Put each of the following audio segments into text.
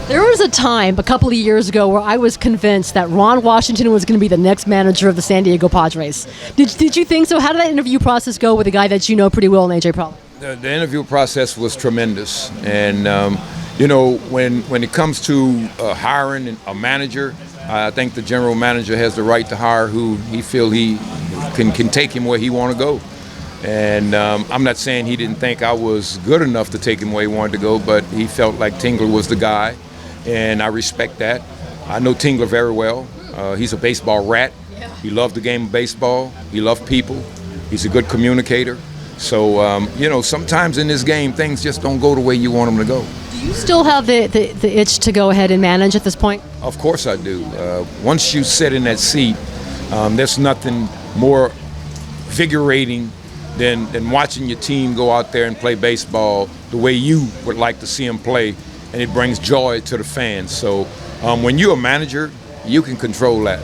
There was a time a couple of years ago where I was convinced that Ron Washington was going to be the next manager of the San Diego Padres. Did you think so? How did that interview process go with a guy that you know pretty well, AJ Preller? The interview process was tremendous, and when it comes to hiring a manager, I think the general manager has the right to hire who he feel he can take him where he want to go. And I'm not saying he didn't think I was good enough to take him where he wanted to go, but he felt like Tingler was the guy, and I respect that. I know Tingler very well. He's a baseball rat. He loved the game of baseball. He loved people. He's a good communicator. So, sometimes in this game, things just don't go the way you want them to go. Do you still have the itch to go ahead and manage at this point? Of course I do. Once you sit in that seat, there's nothing more invigorating than watching your team go out there and play baseball the way you would like to see them play, and it brings joy to the fans. So when you're a manager, you can control that.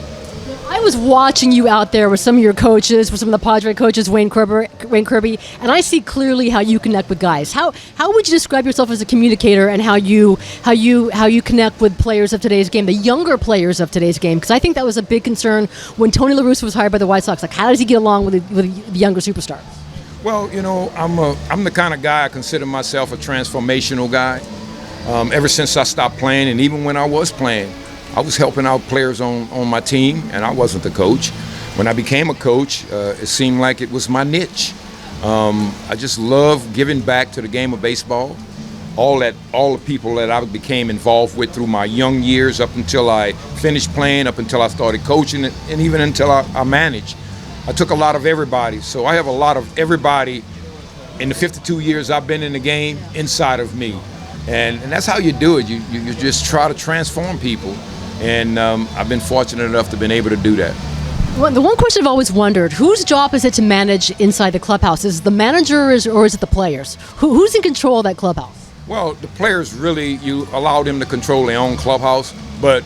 I was watching you out there with some of your coaches, with some of the Padre coaches, Wayne Kirby, and I see clearly how you connect with guys. How would you describe yourself as a communicator, and how you connect with players of today's game, the younger players of today's game? Because I think that was a big concern when Tony La Russa was hired by the White Sox. Like, how does he get along with the younger superstars? Well, I'm the kind of guy, I consider myself a transformational guy. Ever since I stopped playing, and even when I was playing, I was helping out players on my team, and I wasn't the coach. When I became a coach, it seemed like it was my niche. I just love giving back to the game of baseball. All the people that I became involved with through my young years, up until I finished playing, up until I started coaching, and even until I managed. I took a lot of everybody, so I have a lot of everybody in the 52 years I've been in the game inside of me. And that's how you do it. You just try to transform people. And I've been fortunate enough to have been able to do that. Well, the one question I've always wondered, whose job is it to manage inside the clubhouse? Is it the manager or is it the players? Who's in control of that clubhouse? Well, the players really, you allow them to control their own clubhouse, but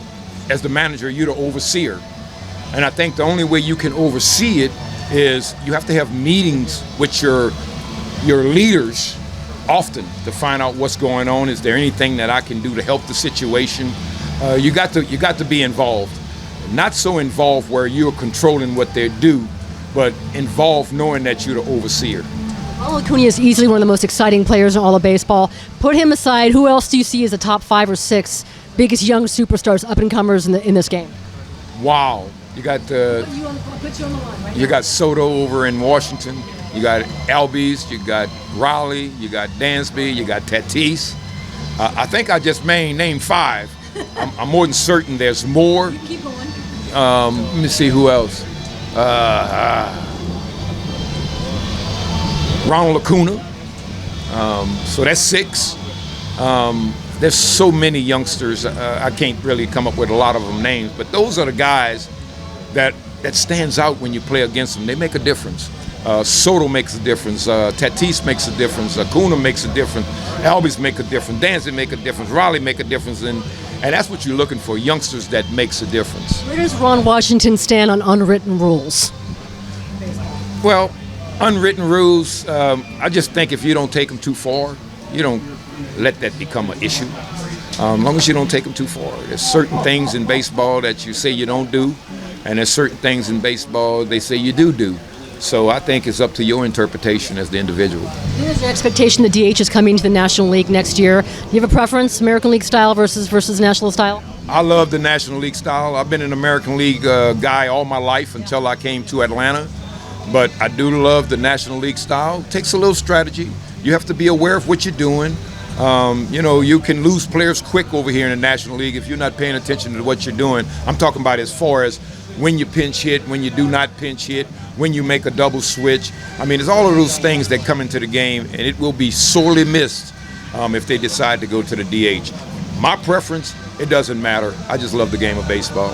as the manager, you're the overseer. And I think the only way you can oversee it is you have to have meetings with your leaders often to find out what's going on. Is there anything that I can do to help the situation? You got to be involved. Not so involved where you're controlling what they do, but involved knowing that you're the overseer. Ronald Acuna is easily one of the most exciting players in all of baseball. Put him aside, who else do you see as the top 5 or 6 biggest young superstars, up-and-comers in this game? Wow. You got you got Soto over in Washington. You got Albies. You got Raleigh. You got Dansby. You got Tatis. I think I just named 5. I'm more than certain there's more. Keep going. Let me see who else. Ronald Acuna. So that's 6. There's so many youngsters. I can't really come up with a lot of them names, but those are the guys that stands out when you play against them. They make a difference. Soto makes a difference. Tatis makes a difference. Acuna makes a difference. Albies make a difference. Dansby make a difference. Raleigh make a difference. And that's what you're looking for, youngsters that makes a difference. Where does Ron Washington stand on unwritten rules? Well, unwritten rules, I just think if you don't take them too far, you don't let that become an issue. As long as you don't take them too far. There's certain things in baseball that you say you don't do, and there's certain things in baseball they say you do. So I think it's up to your interpretation as the individual. There's an expectation the DH is coming to the National League next year. Do you have a preference, American League style versus National style? I love the National League style. I've been an American League guy all my life until I came to Atlanta. But I do love the National League style. It takes a little strategy. You have to be aware of what you're doing. You can lose players quick over here in the National League if you're not paying attention to what you're doing. I'm talking about as far as when you pinch hit, when you do not pinch hit, when you make a double switch. I mean, it's all of those things that come into the game, and it will be sorely missed if they decide to go to the DH. My preference, it doesn't matter. I just love the game of baseball.